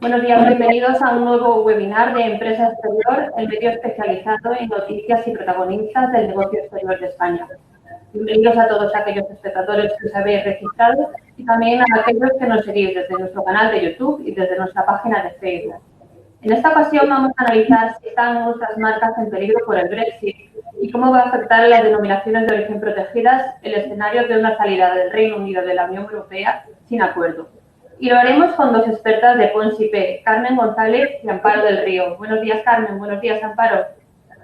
Buenos días, bienvenidos a un nuevo webinar de Empresa Exterior, el medio especializado en noticias y protagonistas del negocio exterior de España. Bienvenidos a todos aquellos espectadores que os habéis registrado y también a aquellos que nos seguís desde nuestro canal de YouTube y desde nuestra página de Facebook. En esta ocasión vamos a analizar si están nuestras marcas en peligro por el Brexit y cómo va a afectar a las denominaciones de origen protegidas el escenario de una salida del Reino Unido de la Unión Europea sin acuerdo. Y lo haremos con dos expertas de Pons IP, Carmen González y Amparo del Río. Buenos días, Carmen. Buenos días, Amparo.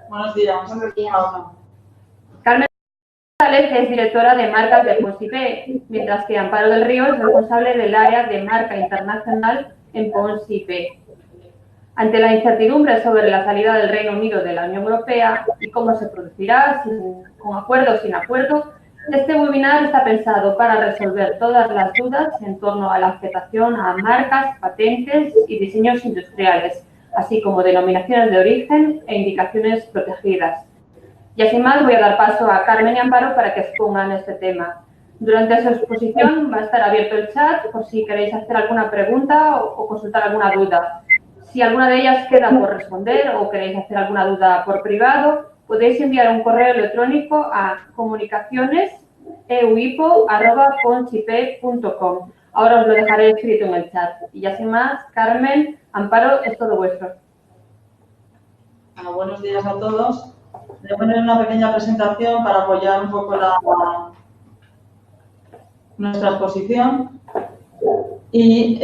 Buenos días. Buenos días. Carmen González es directora de marcas de Pons IP, mientras que Amparo del Río es responsable del área de marca internacional en Pons IP. Ante la incertidumbre sobre la salida del Reino Unido de la Unión Europea y cómo se producirá, con acuerdo o sin acuerdo, este webinar está pensado para resolver todas las dudas en torno a la afectación a marcas, patentes y diseños industriales, así como denominaciones de origen e indicaciones protegidas. Y así más, voy a dar paso a Carmen y Amparo para que expongan este tema. Durante su exposición va a estar abierto el chat por si queréis hacer alguna pregunta o consultar alguna duda. Si alguna de ellas queda por responder o queréis hacer alguna duda por privado, podéis enviar un correo electrónico a comunicaciones.euipo@ponchip.com. Ahora os lo dejaré escrito en el chat. Y ya sin más, Carmen, Amparo, es todo vuestro. Bueno, buenos días a todos. Voy a poner una pequeña presentación para apoyar un poco nuestra exposición. Y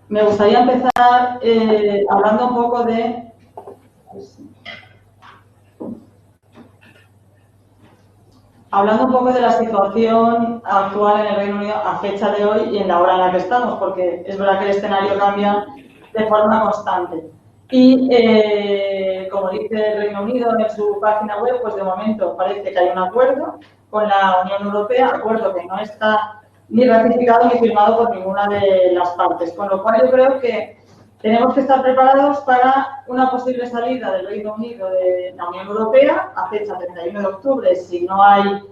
me gustaría empezar hablando un poco de... Hablando un poco de la situación actual en el Reino Unido a fecha de hoy y en la hora en la que estamos, porque es verdad que el escenario cambia de forma constante. Y como dice el Reino Unido en su página web, pues de momento parece que hay un acuerdo con la Unión Europea, acuerdo que no está ni ratificado ni firmado por ninguna de las partes, con lo cual yo creo que tenemos que estar preparados para una posible salida del Reino Unido de la Unión Europea a fecha 31 de octubre si no hay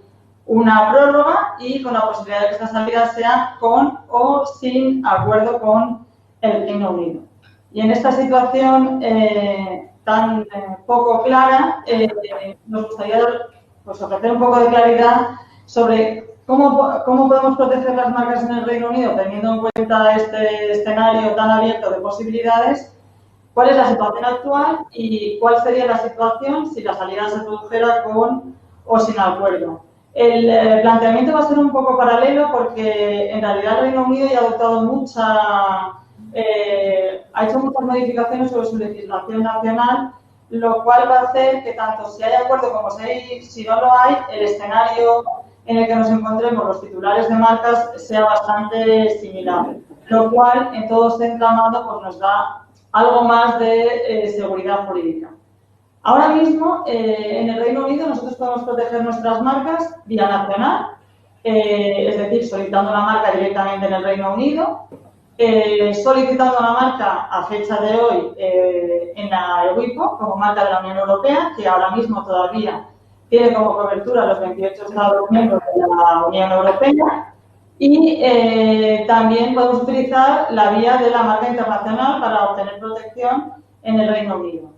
una prórroga y con la posibilidad de que esta salida sea con o sin acuerdo con el Reino Unido. Y en esta situación tan poco clara, nos gustaría pues, ofrecer un poco de claridad sobre cómo podemos proteger las marcas en el Reino Unido teniendo en cuenta este escenario tan abierto de posibilidades, cuál es la situación actual y cuál sería la situación si la salida se produjera con o sin acuerdo. El planteamiento va a ser un poco paralelo porque en realidad el Reino Unido ya ha adoptado ha hecho muchas modificaciones sobre su legislación nacional, lo cual va a hacer que tanto si hay acuerdo como si no lo hay, el escenario en el que nos encontremos los titulares de marcas sea bastante similar, lo cual en todo este entramado pues, nos da algo más de seguridad jurídica. Ahora mismo, en el Reino Unido, nosotros podemos proteger nuestras marcas vía nacional, es decir, solicitando la marca directamente en el Reino Unido, solicitando la marca a fecha de hoy en la EUIPO como marca de la Unión Europea, que ahora mismo todavía tiene como cobertura los 28 Estados miembros de la Unión Europea y también podemos utilizar la vía de la marca internacional para obtener protección en el Reino Unido.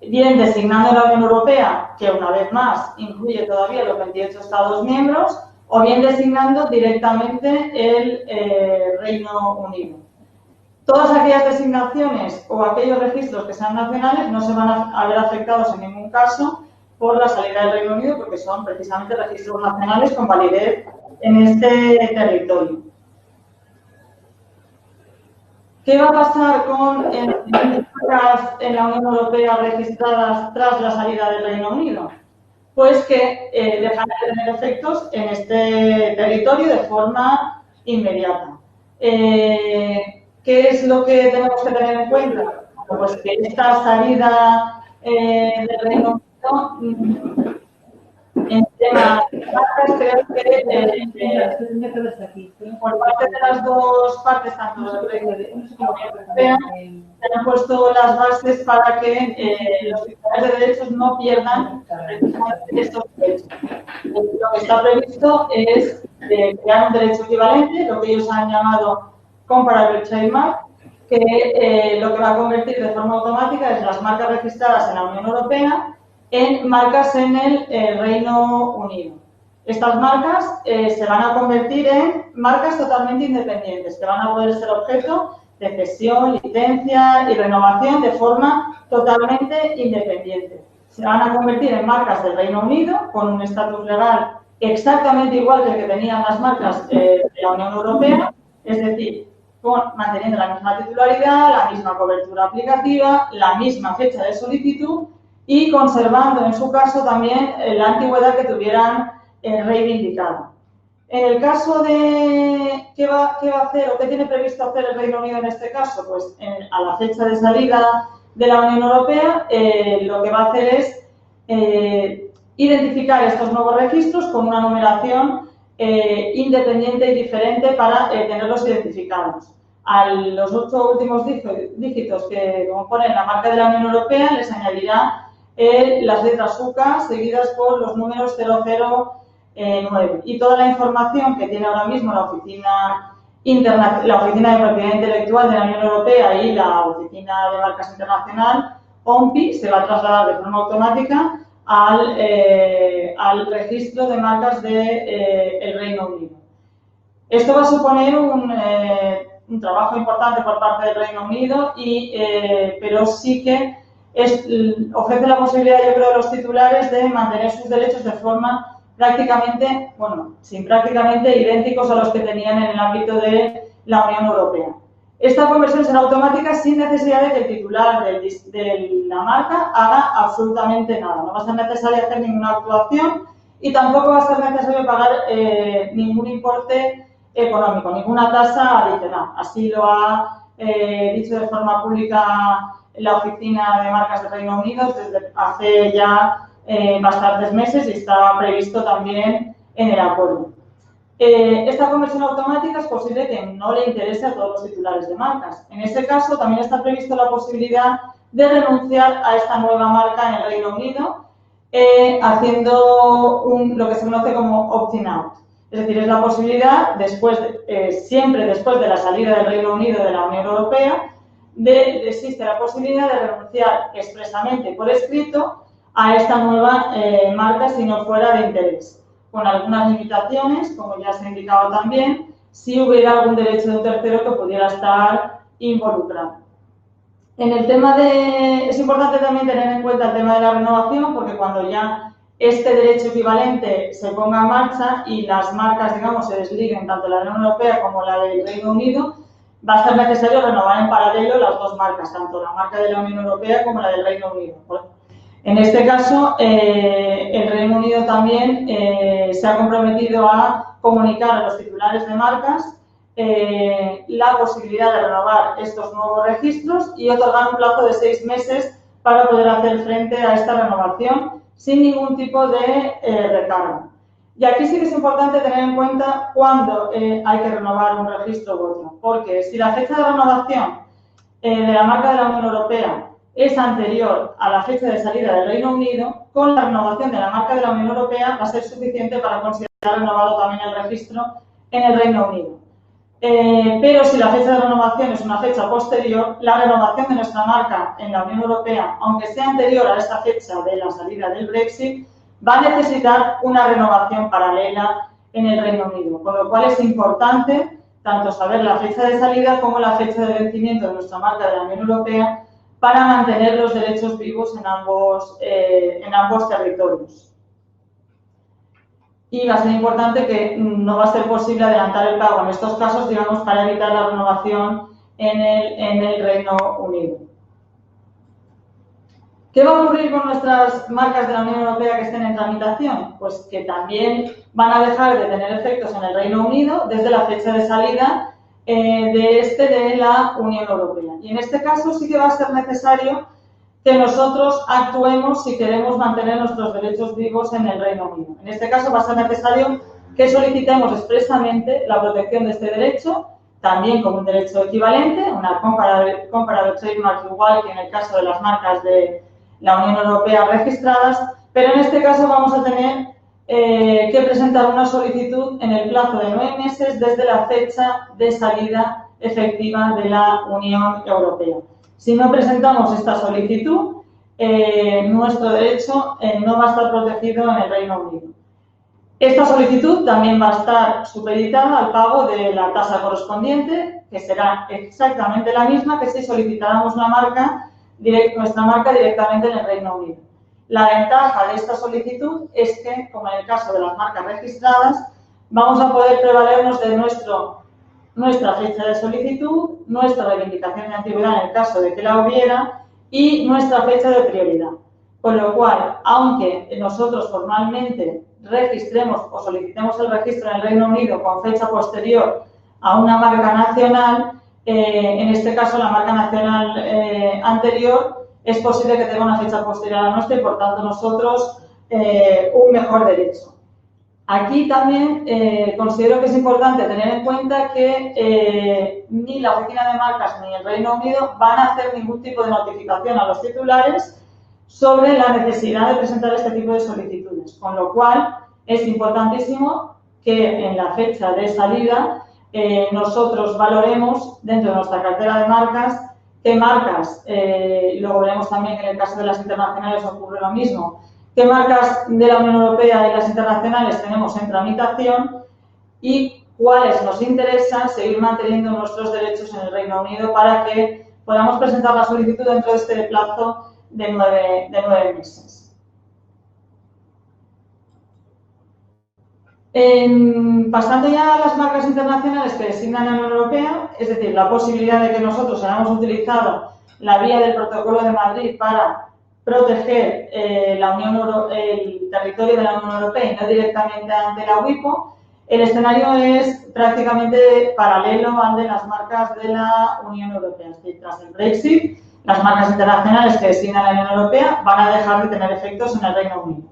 Bien designando la Unión Europea, que una vez más incluye todavía los 28 Estados miembros, o bien designando directamente el Reino Unido. Todas aquellas designaciones o aquellos registros que sean nacionales no se van a ver afectados en ningún caso por la salida del Reino Unido porque son precisamente registros nacionales con validez en este territorio. ¿Qué va a pasar con marcas en la Unión Europea registradas tras la salida del Reino Unido? Pues que dejan de tener efectos en este territorio de forma inmediata. ¿Qué es lo que tenemos que tener en cuenta? Pues que esta salida del Reino Unido en tema de marcas creo que por parte de las dos partes, tanto del Reino Unido como de la Unión Europea, se han puesto las bases para que los titulares de derechos no pierdan precisamente estos derechos. Lo que está previsto es crear un derecho equivalente, lo que ellos han llamado Comparable Trademark, que lo que va a convertir de forma automática es las marcas registradas en la Unión Europea en marcas en el Reino Unido. Estas marcas se van a convertir en marcas totalmente independientes, que van a poder ser objeto de cesión, licencia y renovación de forma totalmente independiente. Se van a convertir en marcas del Reino Unido con un estatus legal exactamente igual que el que tenían las marcas de la Unión Europea, es decir, manteniendo la misma titularidad, la misma cobertura aplicativa, la misma fecha de solicitud y conservando en su caso también la antigüedad que tuvieran reivindicada. En el caso de ¿qué va a hacer o qué tiene previsto hacer el Reino Unido en este caso? Pues a la fecha de salida de la Unión Europea lo que va a hacer es identificar estos nuevos registros con una numeración independiente y diferente para tenerlos identificados. A los 8 últimos dígitos que componen la marca de la Unión Europea les añadirá las letras UCA seguidas por los números 009 y toda la información que tiene ahora mismo la Oficina de Propiedad Intelectual de la Unión Europea y la Oficina de Marcas Internacional, OMPI, se va a trasladar de forma automática al registro de marcas del Reino Unido. Esto va a suponer un trabajo importante por parte del Reino Unido, pero sí que ofrece la posibilidad, yo creo, a los titulares de mantener sus derechos de forma prácticamente idénticos a los que tenían en el ámbito de la Unión Europea. Esta conversión será automática sin necesidad de que el titular de la marca haga absolutamente nada. No va a ser necesario hacer ninguna actuación y tampoco va a ser necesario pagar ningún importe económico, ninguna tasa adicional. Así lo ha dicho de forma pública la Oficina de Marcas del Reino Unido desde hace ya bastantes meses y está previsto también en el acuerdo. Esta conversión automática es posible que no le interese a todos los titulares de marcas. En ese caso, también está previsto la posibilidad de renunciar a esta nueva marca en el Reino Unido, haciendo lo que se conoce como opting out. Es decir, es la posibilidad, siempre después de la salida del Reino Unido de la Unión Europea, existe la posibilidad de renunciar expresamente por escrito a esta nueva marca si no fuera de interés, con algunas limitaciones, como ya se ha indicado también, si hubiera algún derecho de un tercero que pudiera estar involucrado. Es importante también tener en cuenta el tema de la renovación, porque cuando ya este derecho equivalente se ponga en marcha y las marcas, digamos, se desliguen tanto la Unión Europea como la del Reino Unido, va a ser necesario renovar en paralelo las dos marcas, tanto la marca de la Unión Europea como la del Reino Unido. En este caso, el Reino Unido también se ha comprometido a comunicar a los titulares de marcas la posibilidad de renovar estos nuevos registros y otorgar un plazo de 6 meses para poder hacer frente a esta renovación sin ningún tipo de recargo. Y aquí sí que es importante tener en cuenta cuándo hay que renovar un registro u otro, porque si la fecha de renovación de la marca de la Unión Europea es anterior a la fecha de salida del Reino Unido, con la renovación de la marca de la Unión Europea va a ser suficiente para considerar renovado también el registro en el Reino Unido. Pero si la fecha de renovación es una fecha posterior, la renovación de nuestra marca en la Unión Europea, aunque sea anterior a esta fecha de la salida del Brexit, va a necesitar una renovación paralela en el Reino Unido, con lo cual es importante tanto saber la fecha de salida como la fecha de vencimiento de nuestra marca de la Unión Europea para mantener los derechos vivos en ambos territorios. Y va a ser importante que no va a ser posible adelantar el pago en estos casos, digamos, para evitar la renovación en el Reino Unido. ¿Qué va a ocurrir con nuestras marcas de la Unión Europea que estén en tramitación? Pues que también van a dejar de tener efectos en el Reino Unido desde la fecha de salida de la Unión Europea. Y en este caso sí que va a ser necesario que nosotros actuemos si queremos mantener nuestros derechos vivos en el Reino Unido. En este caso va a ser necesario que solicitemos expresamente la protección de este derecho, también como un derecho equivalente, una comparable trademark igual que en el caso de las marcas de la Unión Europea registradas, pero en este caso vamos a tener que presentar una solicitud en el plazo de 9 meses desde la fecha de salida efectiva de la Unión Europea. Si no presentamos esta solicitud, nuestro derecho no va a estar protegido en el Reino Unido. Esta solicitud también va a estar supeditada al pago de la tasa correspondiente, que será exactamente la misma que si solicitáramos nuestra marca directamente en el Reino Unido. La ventaja de esta solicitud es que, como en el caso de las marcas registradas, vamos a poder prevalernos de nuestra fecha de solicitud, nuestra reivindicación de antigüedad en el caso de que la hubiera y nuestra fecha de prioridad. Con lo cual, aunque nosotros formalmente registremos o solicitemos el registro en el Reino Unido con fecha posterior a una marca nacional, en este caso la marca nacional anterior, es posible que tenga una fecha posterior a la nuestra y, por tanto, nosotros un mejor derecho. Aquí también considero que es importante tener en cuenta que ni la Oficina de Marcas ni el Reino Unido van a hacer ningún tipo de notificación a los titulares sobre la necesidad de presentar este tipo de solicitudes, con lo cual es importantísimo que en la fecha de salida nosotros valoremos dentro de nuestra cartera de marcas qué marcas, luego veremos también que en el caso de las internacionales ocurre lo mismo, qué marcas de la Unión Europea y las internacionales tenemos en tramitación y cuáles nos interesan seguir manteniendo nuestros derechos en el Reino Unido para que podamos presentar la solicitud dentro de este plazo de 9 meses. Pasando ya a las marcas internacionales que designan la Unión Europea, es decir, la posibilidad de que nosotros hayamos utilizado la vía del Protocolo de Madrid para proteger el territorio de la Unión Europea y no directamente ante la WIPO, el escenario es prácticamente paralelo al de las marcas de la Unión Europea. Es decir, tras el Brexit, las marcas internacionales que designa la Unión Europea van a dejar de tener efectos en el Reino Unido.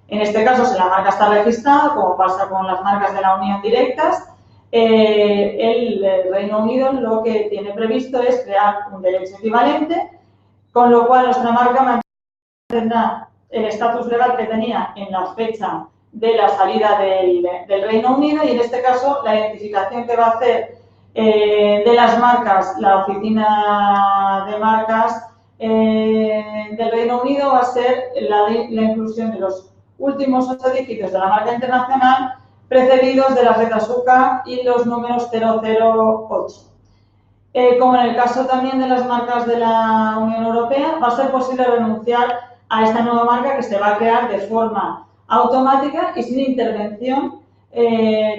En este caso, si la marca está registrada, como pasa con las marcas de la Unión directas, el Reino Unido lo que tiene previsto es crear un derecho equivalente, con lo cual nuestra marca mantendrá el estatus legal que tenía en la fecha de la salida del Reino Unido y, en este caso, la identificación que va a hacer de las marcas la Oficina de Marcas del Reino Unido va a ser la inclusión de los últimos 8 dígitos de la marca internacional precedidos de las letras UK y los números 008. Como en el caso también de las marcas de la Unión Europea, va a ser posible renunciar a esta nueva marca que se va a crear de forma automática y sin intervención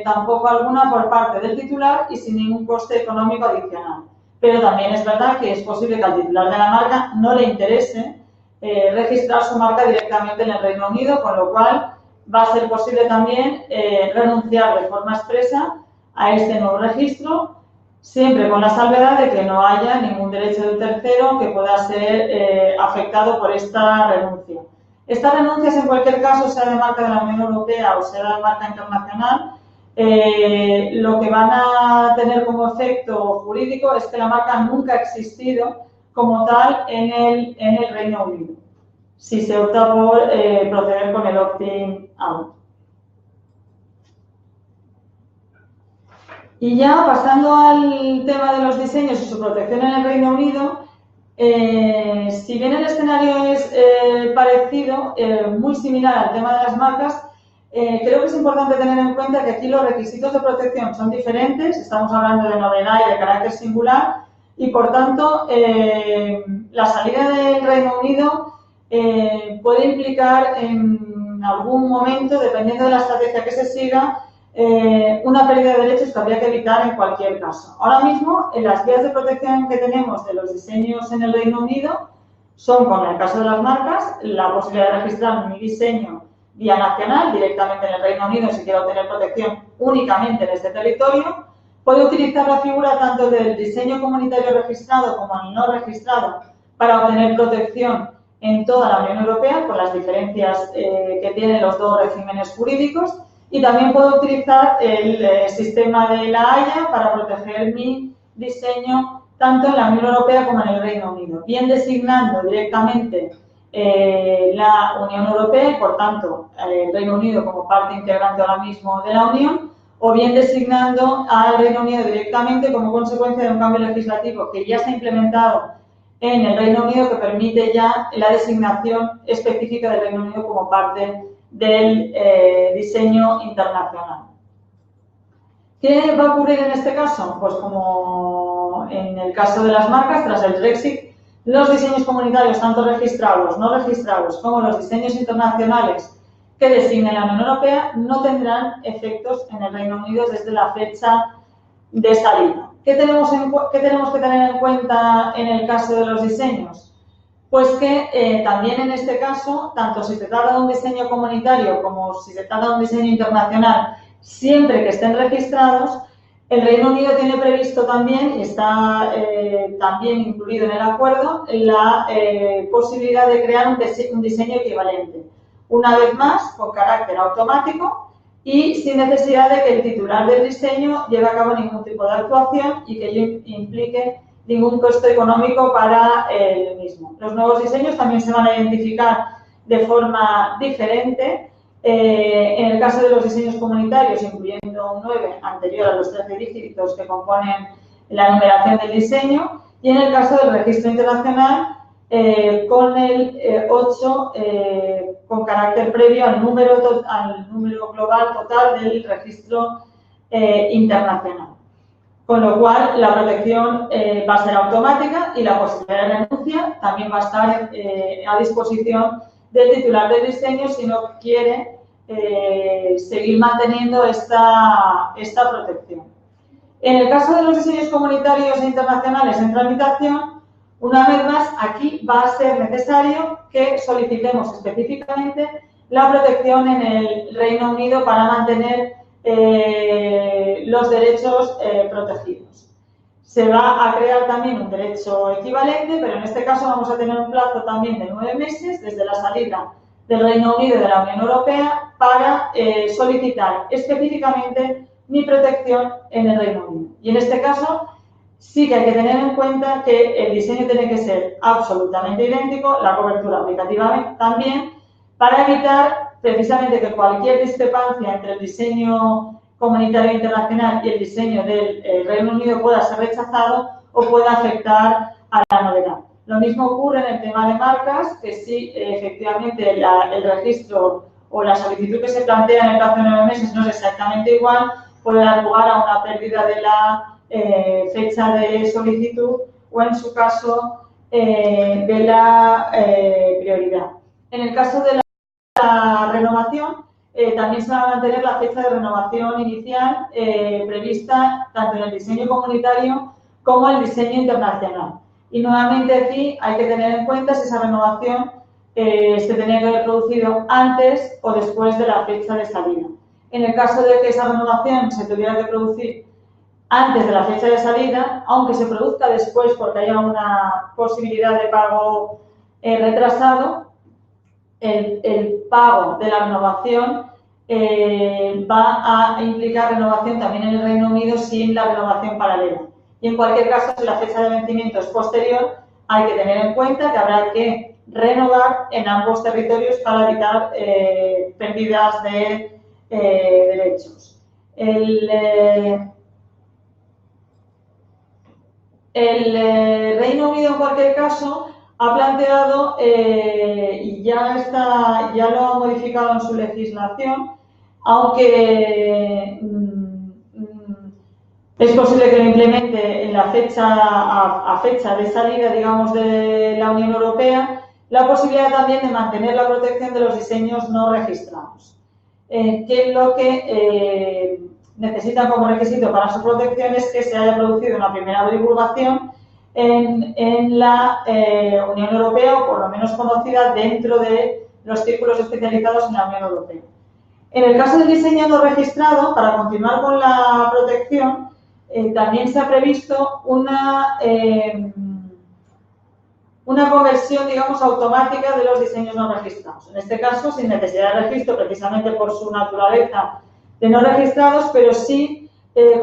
tampoco alguna por parte del titular y sin ningún coste económico adicional. Pero también es verdad que es posible que al titular de la marca no le interese registrar su marca directamente en el Reino Unido, con lo cual va a ser posible también renunciar de forma expresa a este nuevo registro, siempre con la salvedad de que no haya ningún derecho del tercero que pueda ser afectado por esta renuncia. Estas renuncias, en cualquier caso, sea de marca de la Unión Europea o sea de marca internacional, lo que van a tener como efecto jurídico es que la marca nunca ha existido como tal en el Reino Unido, si se opta por proceder con el opt-in out. Y ya pasando al tema de los diseños y su protección en el Reino Unido, si bien el escenario es parecido, muy similar al tema de las marcas, creo que es importante tener en cuenta que aquí los requisitos de protección son diferentes, estamos hablando de novedad y de carácter singular, y por tanto la salida del Reino Unido puede implicar en algún momento, dependiendo de la estrategia que se siga, una pérdida de derechos que habría que evitar en cualquier caso. Ahora mismo, en las vías de protección que tenemos de los diseños en el Reino Unido son, como en el caso de las marcas, la posibilidad de registrar mi diseño vía nacional directamente en el Reino Unido si quiero obtener protección únicamente en este territorio. Puedo utilizar la figura tanto del diseño comunitario registrado como el no registrado para obtener protección en toda la Unión Europea, con las diferencias que tienen los dos regímenes jurídicos. Y también puedo utilizar el sistema de la Haya para proteger mi diseño tanto en la Unión Europea como en el Reino Unido, bien designando directamente la Unión Europea y, por tanto, el Reino Unido como parte integrante ahora mismo de la Unión, o bien designando al Reino Unido directamente como consecuencia de un cambio legislativo que ya se ha implementado en el Reino Unido, que permite ya la designación específica del Reino Unido como parte del diseño internacional. ¿Qué va a ocurrir en este caso? Pues como en el caso de las marcas, tras el Brexit, los diseños comunitarios, tanto registrados, no registrados, como los diseños internacionales que designe la Unión Europea, no tendrán efectos en el Reino Unido desde la fecha de salida. ¿Qué tenemos que tener en cuenta en el caso de los diseños? Pues que también en este caso, tanto si se trata de un diseño comunitario como si se trata de un diseño internacional, siempre que estén registrados, el Reino Unido tiene previsto también, y está también incluido en el acuerdo, la posibilidad de crear un diseño equivalente. Una vez más, con carácter automático y sin necesidad de que el titular del diseño lleve a cabo ningún tipo de actuación y que ello implique ningún costo económico para el mismo. Los nuevos diseños también se van a identificar de forma diferente. En el caso de los diseños comunitarios, incluyendo un 9 anterior a los 13 dígitos que componen la numeración del diseño, y en el caso del registro internacional, con el 8 con carácter previo al número global total del registro internacional. Con lo cual, la protección va a ser automática y la posibilidad de renuncia también va a estar a disposición del titular del diseño si no quiere seguir manteniendo esta protección. En el caso de los diseños comunitarios e internacionales en tramitación, una vez más, aquí va a ser necesario que solicitemos específicamente la protección en el Reino Unido para mantener los derechos protegidos. Se va a crear también un derecho equivalente, pero en este caso vamos a tener un plazo también de 9 meses desde la salida del Reino Unido de la Unión Europea para solicitar específicamente mi protección en el Reino Unido. Y en este caso sí que hay que tener en cuenta que el diseño tiene que ser absolutamente idéntico, la cobertura aplicativa también, para evitar precisamente que cualquier discrepancia entre el diseño comunitario internacional y el diseño del Reino Unido pueda ser rechazado o pueda afectar a la novedad. Lo mismo ocurre en el tema de marcas, que si efectivamente el registro o la solicitud que se plantea en el plazo de 9 meses no es exactamente igual, puede dar lugar a una pérdida de la fecha de solicitud o, en su caso, de la prioridad. En el caso de la renovación, también se va a mantener la fecha de renovación inicial prevista tanto en el diseño comunitario como en el diseño internacional. Y nuevamente aquí hay que tener en cuenta si esa renovación se tenía que haber producido antes o después de la fecha de salida. En el caso de que esa renovación se tuviera que producir antes de la fecha de salida, aunque se produzca después porque haya una posibilidad de pago retrasado, el pago de la renovación va a implicar renovación también en el Reino Unido sin la renovación paralela. Y en cualquier caso, si la fecha de vencimiento es posterior, hay que tener en cuenta que habrá que renovar en ambos territorios para evitar pérdidas de derechos. El Reino Unido, en cualquier caso, ha planteado y ya lo ha modificado en su legislación, aunque es posible que lo implemente en la fecha de salida, digamos, de la Unión Europea, la posibilidad también de mantener la protección de los diseños no registrados, que es lo que necesitan como requisito para su protección es que se haya producido una primera divulgación en la Unión Europea, o por lo menos conocida dentro de los círculos especializados en la Unión Europea. En el caso del diseño no registrado, para continuar con la protección, también se ha previsto una conversión, digamos, automática de los diseños no registrados. En este caso, sin necesidad de registro, precisamente por su naturaleza de no registrados, pero sí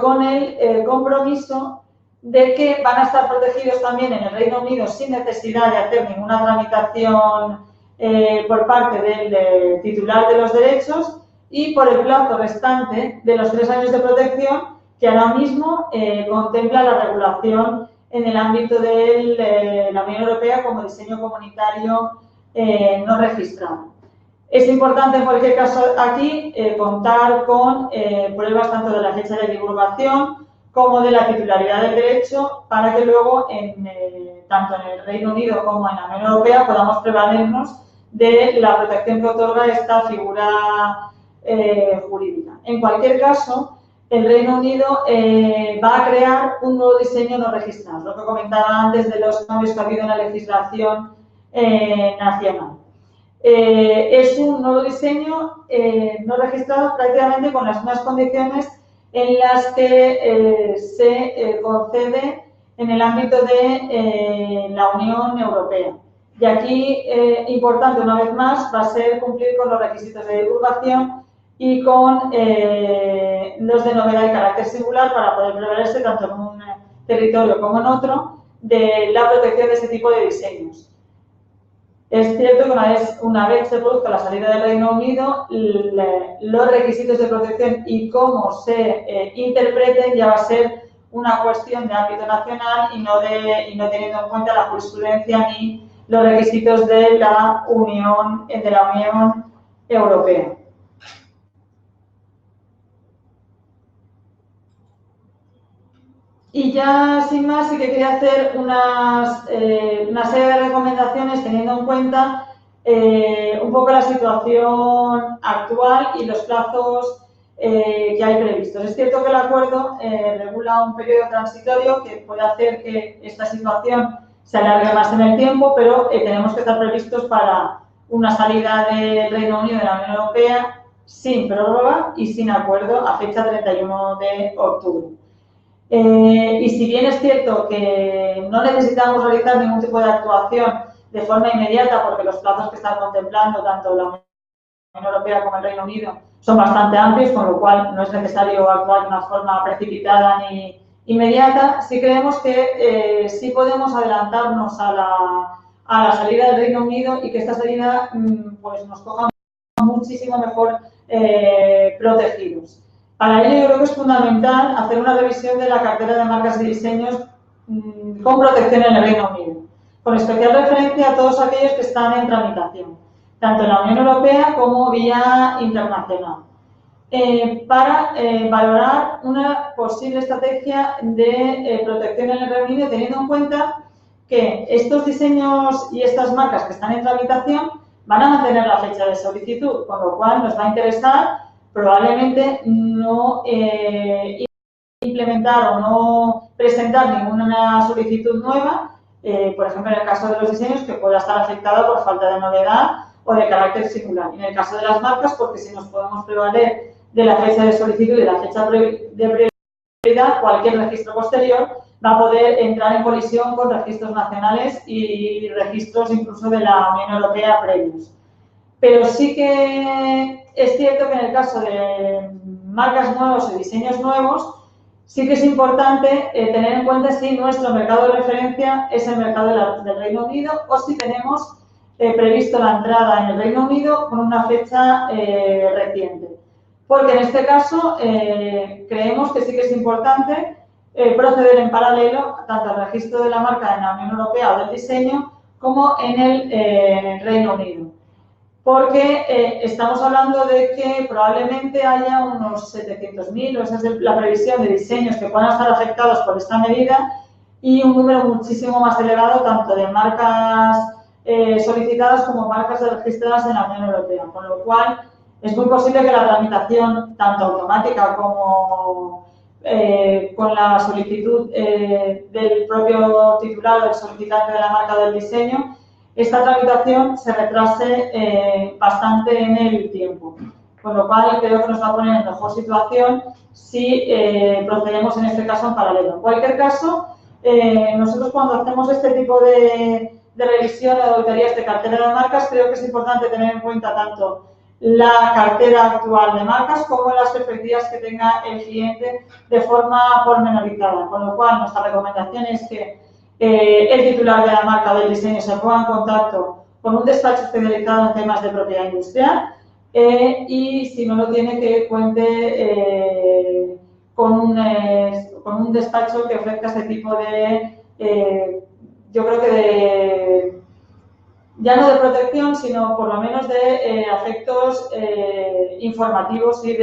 con el compromiso de que van a estar protegidos también en el Reino Unido sin necesidad de hacer ninguna tramitación por parte del titular de los derechos, y por el plazo restante de los 3 años de protección que ahora mismo contempla la regulación en el ámbito de la Unión Europea como diseño comunitario no registrado. Es importante en cualquier caso aquí contar con pruebas tanto de la fecha de divulgación como de la titularidad del derecho para que luego tanto en el Reino Unido como en la Unión Europea podamos prevalernos de la protección que otorga esta figura jurídica. En cualquier caso, el Reino Unido va a crear un nuevo diseño no registrado, lo que comentaba antes de los cambios que ha habido en la legislación nacional. Es un nuevo diseño no registrado prácticamente con las mismas condiciones en las que se concede en el ámbito de la Unión Europea. Y aquí, importante una vez más, va a ser cumplir con los requisitos de divulgación y con los de novedad y carácter singular para poder prevalerse tanto en un territorio como en otro de la protección de ese tipo de diseños. Es cierto que una vez se produzca la salida del Reino Unido, los requisitos de protección y cómo se interpreten ya va a ser una cuestión de ámbito nacional y no teniendo en cuenta la jurisprudencia ni los requisitos de la Unión Europea. Y ya, sin más, sí que quería hacer una serie de recomendaciones teniendo en cuenta un poco la situación actual y los plazos que hay previstos. Es cierto que el acuerdo regula un periodo transitorio que puede hacer que esta situación se alargue más en el tiempo, pero tenemos que estar previstos para una salida del Reino Unido de la Unión Europea sin prórroga y sin acuerdo a fecha 31 de octubre. Y si bien es cierto que no necesitamos realizar ningún tipo de actuación de forma inmediata porque los plazos que están contemplando tanto la Unión Europea como el Reino Unido son bastante amplios, con lo cual no es necesario actuar de una forma precipitada ni inmediata, sí creemos que sí podemos adelantarnos a la salida del Reino Unido y que esta salida pues nos coja muchísimo mejor protegidos. Para ello yo creo que es fundamental hacer una revisión de la cartera de marcas y diseños con protección en el Reino Unido, con especial referencia a todos aquellos que están en tramitación, tanto en la Unión Europea como vía internacional, para valorar una posible estrategia de protección en el Reino Unido, teniendo en cuenta que estos diseños y estas marcas que están en tramitación van a mantener la fecha de solicitud, con lo cual nos va a interesar probablemente no implementar o no presentar ninguna solicitud nueva, por ejemplo, en el caso de los diseños, que pueda estar afectada por falta de novedad o de carácter singular. En el caso de las marcas, porque si nos podemos prevaler de la fecha de solicitud y de la fecha de prioridad, cualquier registro posterior va a poder entrar en colisión con registros nacionales y registros incluso de la Unión Europea previos. Pero sí que es cierto que en el caso de marcas nuevas y diseños nuevos, sí que es importante tener en cuenta si nuestro mercado de referencia es el mercado del Reino Unido o si tenemos previsto la entrada en el Reino Unido con una fecha reciente. Porque en este caso creemos que sí que es importante proceder en paralelo tanto al registro de la marca en la Unión Europea o del diseño como en el Reino Unido. Porque estamos hablando de que probablemente haya unos 700.000, o esa es la previsión de diseños que puedan estar afectados por esta medida y un número muchísimo más elevado tanto de marcas solicitadas como marcas registradas en la Unión Europea, con lo cual es muy posible que la tramitación tanto automática como con la solicitud del propio titular o del solicitante de la marca o del diseño, esta tramitación se retrase bastante en el tiempo, con lo cual creo que nos va a poner en mejor situación si procedemos en este caso en paralelo. En cualquier caso, nosotros cuando hacemos este tipo de revisión o de auditorías de cartera de marcas, creo que es importante tener en cuenta tanto la cartera actual de marcas como las perspectivas que tenga el cliente de forma pormenorizada, con lo cual nuestra recomendación es que el titular de la marca o del diseño se ponga en contacto con un despacho especializado en temas de propiedad industrial y si no lo tiene, que cuente con un despacho que ofrezca este tipo de, yo creo que ya no de protección, sino por lo menos de efectos informativos y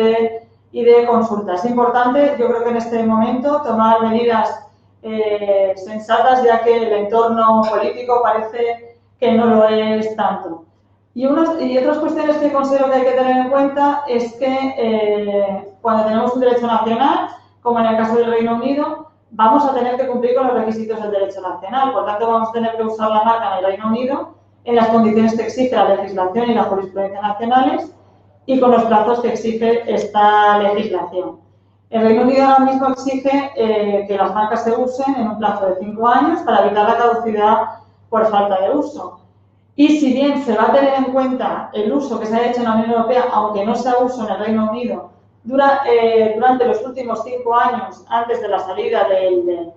de consulta. Es importante, yo creo que en este momento, tomar medidas sensatas, ya que el entorno político parece que no lo es tanto. Y otras cuestiones que considero que hay que tener en cuenta es que cuando tenemos un derecho nacional, como en el caso del Reino Unido, vamos a tener que cumplir con los requisitos del derecho nacional. Por tanto, vamos a tener que usar la marca en el Reino Unido en las condiciones que exige la legislación y la jurisprudencia nacionales y con los plazos que exige esta legislación. El Reino Unido ahora mismo exige que las marcas se usen en un plazo de 5 años para evitar la caducidad por falta de uso. Y si bien se va a tener en cuenta el uso que se ha hecho en la Unión Europea, aunque no se ha uso en el Reino Unido, durante los últimos 5 años antes de la salida del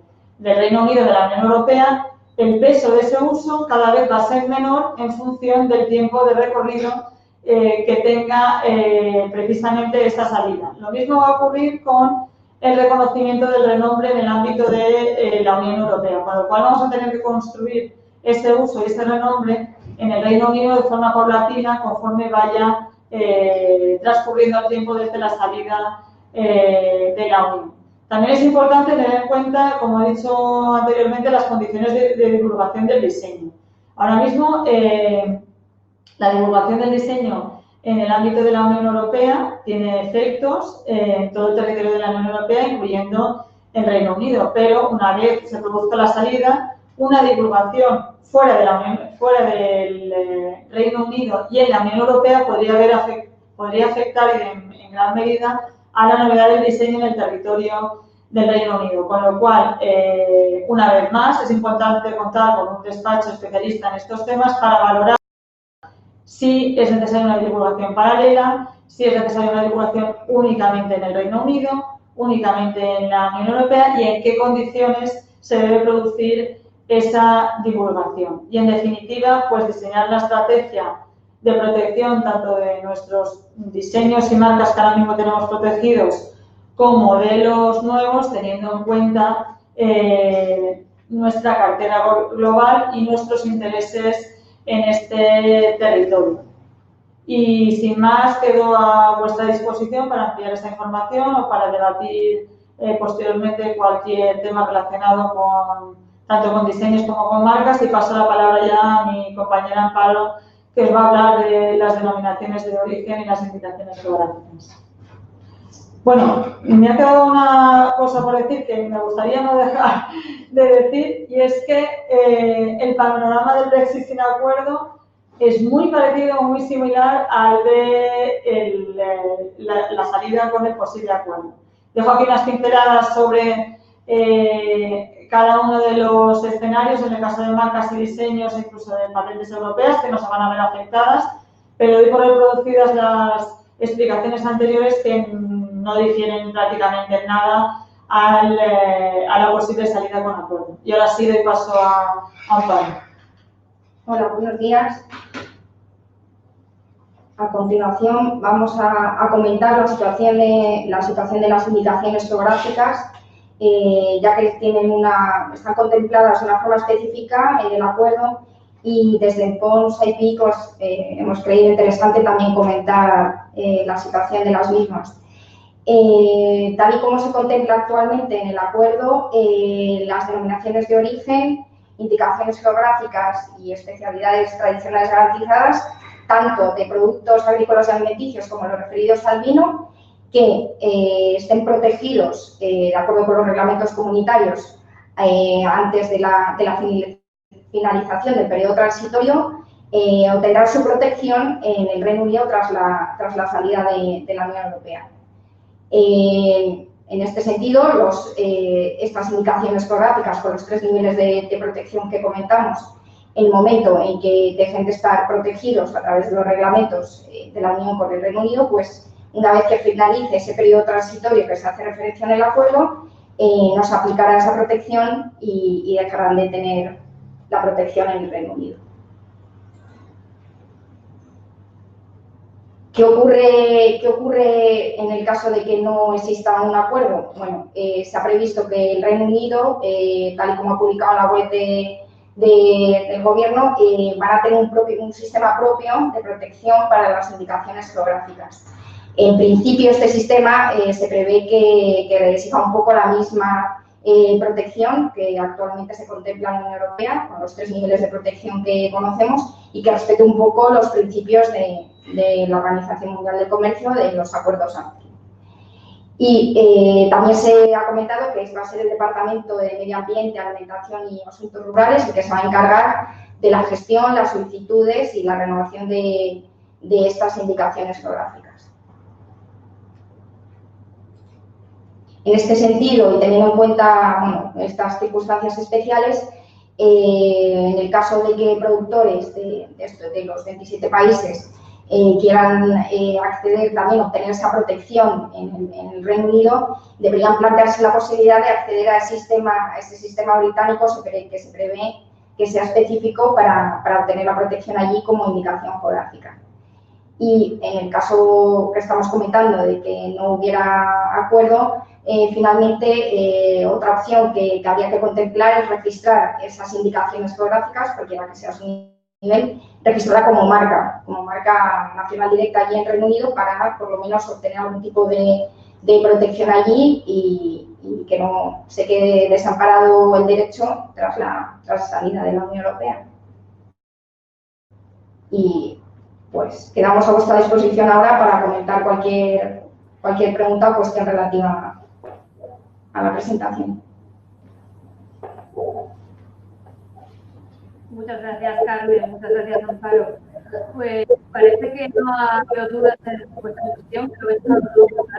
Reino Unido de la Unión Europea, el peso de ese uso cada vez va a ser menor en función del tiempo de recorrido que tenga precisamente esa salida. Lo mismo va a ocurrir con el reconocimiento del renombre en el ámbito de la Unión Europea, con lo cual vamos a tener que construir ese uso y ese renombre en el Reino Unido de forma paulatina conforme vaya transcurriendo el tiempo desde la salida de la Unión. También es importante tener en cuenta, como he dicho anteriormente, las condiciones de divulgación del diseño. Ahora mismo, la divulgación del diseño en el ámbito de la Unión Europea tiene efectos en todo el territorio de la Unión Europea, incluyendo el Reino Unido, pero una vez se produzca la salida, una divulgación fuera del Reino Unido y en la Unión Europea podría afectar en gran medida a la novedad del diseño en el territorio del Reino Unido. Con lo cual, una vez más, es importante contar con un despacho especialista en estos temas para valorar si es necesaria una divulgación paralela, si es necesaria una divulgación únicamente en el Reino Unido, únicamente en la Unión Europea y en qué condiciones se debe producir esa divulgación. Y, en definitiva, pues diseñar la estrategia de protección tanto de nuestros diseños y marcas que ahora mismo tenemos protegidos como de los nuevos, teniendo en cuenta nuestra cartera global y nuestros intereses en este territorio. Y sin más, quedo a vuestra disposición para ampliar esta información o para debatir posteriormente cualquier tema relacionado tanto con diseños como con marcas, y paso la palabra ya a mi compañera Amparo, que os va a hablar de las denominaciones de origen y las indicaciones geográficas. Bueno, me ha quedado una cosa por decir que me gustaría no dejar de decir, y es que el panorama del Brexit sin acuerdo es muy parecido o muy similar al de la salida con el posible acuerdo. Dejo aquí unas pinceladas sobre cada uno de los escenarios, en el caso de marcas y diseños, incluso de patentes europeas, que no se van a ver afectadas, pero doy por reproducidas las explicaciones anteriores que no difieren prácticamente en nada a la posible salida con acuerdo. Y ahora sí doy paso a Amparo. Hola, buenos días. A continuación vamos a comentar la situación de las indicaciones geográficas, ya que están contempladas de una forma específica en el acuerdo, y desde el PONS IP pues, hemos creído interesante también comentar la situación de las mismas. Tal y como se contempla actualmente en el acuerdo, las denominaciones de origen, indicaciones geográficas y especialidades tradicionales garantizadas, tanto de productos agrícolas y alimenticios como los referidos al vino, que estén protegidos de acuerdo con los reglamentos comunitarios antes de la finalización del periodo transitorio, obtendrán su protección en el Reino Unido tras la salida de la Unión Europea. En este sentido, estas indicaciones geográficas con los 3 niveles de protección que comentamos, en el momento en que dejen de estar protegidos a través de los reglamentos de la Unión con el Reino Unido, pues una vez que finalice ese periodo transitorio que se hace referencia en el acuerdo, nos aplicará esa protección y dejarán de tener la protección en el Reino Unido. ¿Qué ocurre en el caso de que no exista un acuerdo? Bueno, se ha previsto que el Reino Unido, tal y como ha publicado en la web del Gobierno, van a tener un sistema propio de protección para las indicaciones geográficas. En principio, este sistema se prevé que siga un poco la misma protección que actualmente se contempla en la Unión Europea, con los 3 niveles de protección que conocemos, y que respete un poco los principios de la Organización Mundial del Comercio, de los acuerdos amplios. Y también se ha comentado que va a ser el Departamento de Medio Ambiente, Alimentación y Asuntos Rurales el que se va a encargar de la gestión, las solicitudes y la renovación de estas indicaciones geográficas. En este sentido, y teniendo en cuenta estas circunstancias especiales, en el caso de que productores de los 27 países quieran acceder también, obtener esa protección en el Reino Unido, deberían plantearse la posibilidad de acceder a ese sistema británico que se prevé que sea específico para obtener la protección allí como indicación geográfica. Y en el caso que estamos comentando de que no hubiera acuerdo, finalmente otra opción que habría que contemplar es registrar esas indicaciones geográficas, cualquiera que sea su nivel, registrarla como marca nacional directa allí en Reino Unido, para por lo menos obtener algún tipo de protección allí y que no se quede desamparado el derecho tras la salida de la Unión Europea. Y pues quedamos a vuestra disposición ahora para comentar cualquier pregunta o cuestión relativa a la presentación. Muchas gracias, Carmen. Muchas gracias, Amparo. Pues parece que no ha habido dudas en vuestra cuestión, pero es claro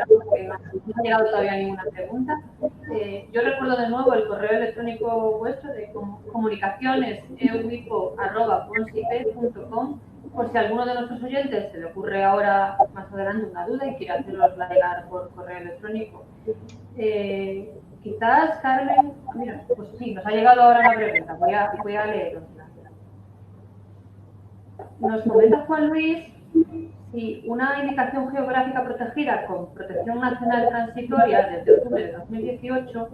porque no ha llegado todavía ninguna pregunta. Yo recuerdo de nuevo el correo electrónico vuestro de comunicaciones.eubipo@ponsip.com, por si a alguno de nuestros oyentes se le ocurre ahora más adelante una duda y quiere hacernosla llegar por correo electrónico. Quizás, Carmen, mira, pues sí, nos ha llegado ahora la pregunta, voy a leerosla. Nos comenta Juan Luis si una indicación geográfica protegida con protección nacional transitoria desde octubre de 2018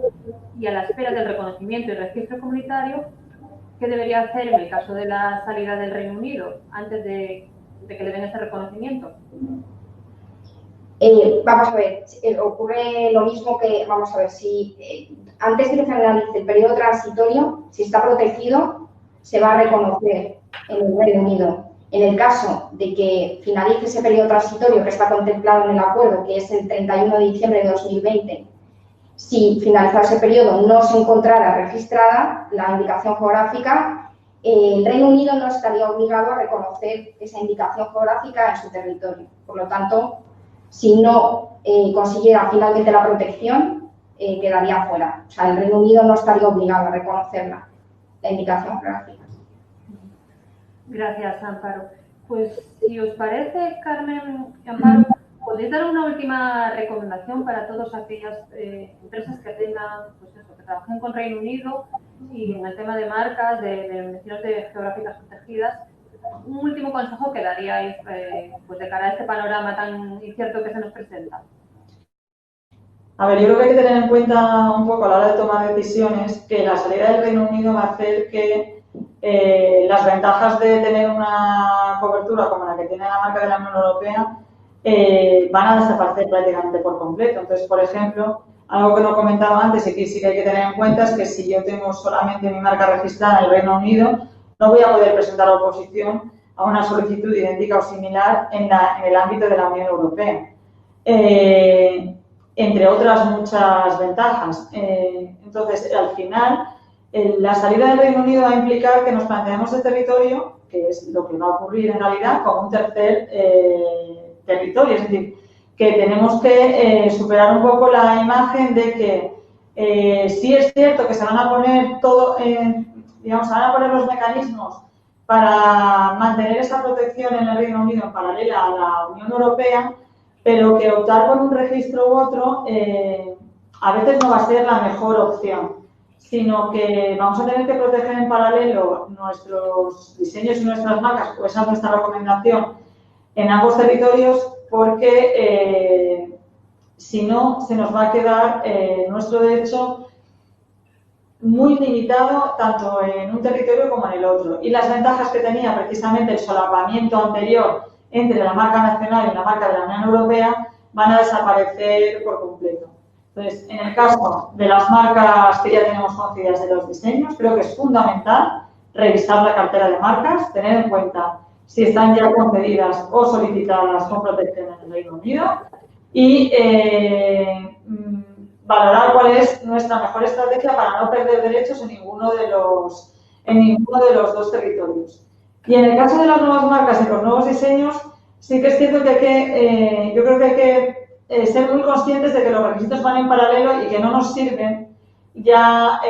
y a la espera del reconocimiento y registro comunitario, ¿qué debería hacer en el caso de la salida del Reino Unido antes de que le den ese reconocimiento? Vamos a ver, ocurre lo mismo que, vamos a ver, si antes de que finalice el periodo transitorio, si está protegido, se va a reconocer en el Reino Unido. En el caso de que finalice ese periodo transitorio que está contemplado en el acuerdo, que es el 31 de diciembre de 2020, si finalizado ese periodo no se encontrara registrada la indicación geográfica, el Reino Unido no estaría obligado a reconocer esa indicación geográfica en su territorio. Por lo tanto, si no consiguiera finalmente la protección, quedaría fuera. O sea, el Reino Unido no estaría obligado a reconocerla, la indicación geográfica. Gracias, Amparo. Pues, si os parece, Carmen y Amparo, ¿podéis dar una última recomendación para todas aquellas empresas que tengan, pues eso, que trabajen con Reino Unido y en el tema de marcas, de menciones geográficas protegidas? Un último consejo que daríais pues de cara a este panorama tan incierto que se nos presenta. A ver, yo creo que hay que tener en cuenta un poco a la hora de tomar decisiones que la salida del Reino Unido va a hacer que las ventajas de tener una cobertura como la que tiene la marca de la Unión Europea van a desaparecer prácticamente por completo. Entonces, por ejemplo, algo que no he comentado antes y que sí que hay que tener en cuenta es que si yo tengo solamente mi marca registrada en el Reino Unido, no voy a poder presentar oposición a una solicitud idéntica o similar en el ámbito de la Unión Europea, entre otras muchas ventajas. Entonces, al final, la salida del Reino Unido va a implicar que nos planteemos el territorio, que es lo que va a ocurrir en realidad, como un tercer territorio. Es decir, que tenemos que superar un poco la imagen de que sí es cierto que se van a poner se van a poner los mecanismos para mantener esa protección en el Reino Unido en paralela a la Unión Europea, pero que optar por un registro u otro a veces no va a ser la mejor opción, sino que vamos a tener que proteger en paralelo nuestros diseños y nuestras marcas, o esa es nuestra recomendación, en ambos territorios porque si no, se nos va a quedar nuestro derecho muy limitado tanto en un territorio como en el otro. Y las ventajas que tenía precisamente el solapamiento anterior entre la marca nacional y la marca de la Unión Europea van a desaparecer por completo. Entonces, en el caso de las marcas que ya tenemos conocidas de los diseños, creo que es fundamental revisar la cartera de marcas, tener en cuenta si están ya concedidas o solicitadas con protección en el Reino Unido y valorar cuál es nuestra mejor estrategia para no perder derechos en ninguno de los dos territorios. Y en el caso de las nuevas marcas y los nuevos diseños, sí que es cierto que yo creo que hay que ser muy conscientes de que los requisitos van en paralelo y que no nos sirven ya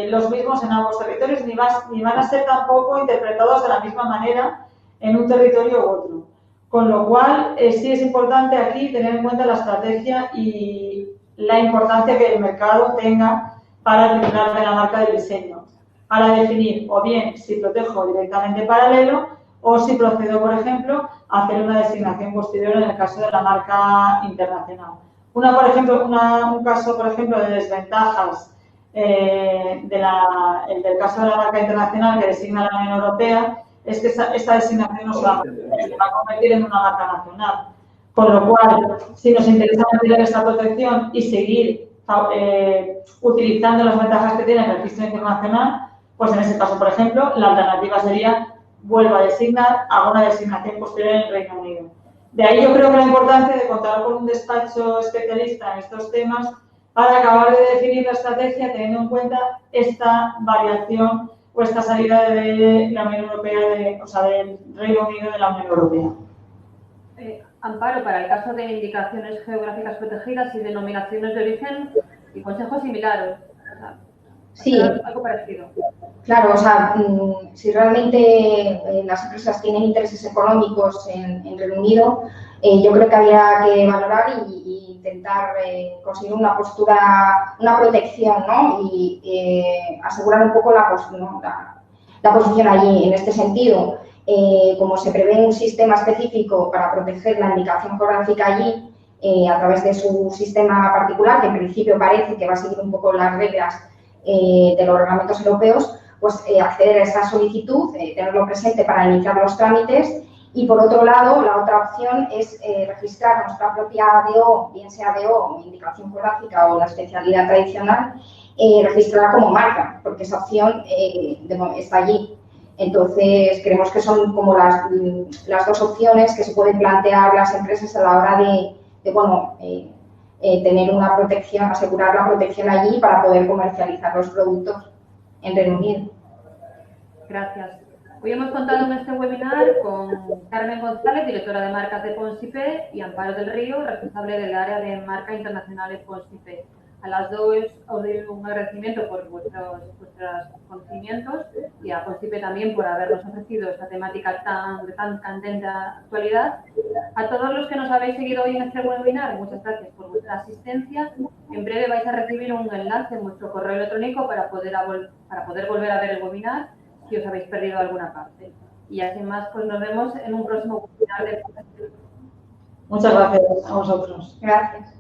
los mismos en ambos territorios, ni van a ser tampoco interpretados de la misma manera en un territorio u otro. Con lo cual, sí es importante aquí tener en cuenta la estrategia y la importancia que el mercado tenga para el titular de la marca del diseño, para definir o bien si protejo directamente paralelo o si procedo, por ejemplo, a hacer una designación posterior en el caso de la marca internacional. Un caso, por ejemplo, de desventajas del caso de la marca internacional que designa la Unión Europea es que esta designación no se va a convertir en una marca nacional. Con lo cual, si nos interesa mantener esta protección y seguir utilizando las ventajas que tiene el registro internacional, pues en ese caso, por ejemplo, la alternativa sería vuelvo a designar, hago una designación posterior en el Reino Unido. De ahí yo creo que la importancia de contar con un despacho especialista en estos temas para acabar de definir la estrategia teniendo en cuenta esta variación o esta salida de la Unión Europea, del Reino Unido de la Unión Europea. Amparo, para el caso de indicaciones geográficas protegidas y denominaciones de origen, y consejo similar, sí, algo parecido. Claro, o sea, si realmente las empresas tienen intereses económicos en Reino Unido, yo creo que habría que valorar y intentar conseguir una postura, una protección, ¿no? Y asegurar un poco la posición allí. En este sentido, como se prevé un sistema específico para proteger la indicación geográfica allí, a través de su sistema particular, que en principio parece que va a seguir un poco las reglas de los reglamentos europeos, pues acceder a esa solicitud, tenerlo presente para iniciar los trámites y, por otro lado, la otra opción es registrar nuestra propia ADO, bien sea ADO, indicación geográfica o la especialidad tradicional, registrarla como marca, porque esa opción está allí. Entonces, creemos que son como las dos opciones que se pueden plantear las empresas a la hora de tener una protección, asegurar la protección allí para poder comercializar los productos en Reino Unido. Gracias. Hoy hemos contado en este webinar con Carmen González, directora de marcas de Pons IP, y Amparo del Río, responsable del área de marca internacional de Pons IP. A las dos os doy un agradecimiento por vuestros conocimientos y a Pons IP también por habernos ofrecido esta temática tan candente de actualidad. A todos los que nos habéis seguido hoy en este webinar, muchas gracias por vuestra asistencia. En breve vais a recibir un enlace en vuestro correo electrónico para poder volver a ver el webinar si os habéis perdido alguna parte. Y así más, pues nos vemos en un próximo webinar. Muchas gracias a vosotros. Gracias.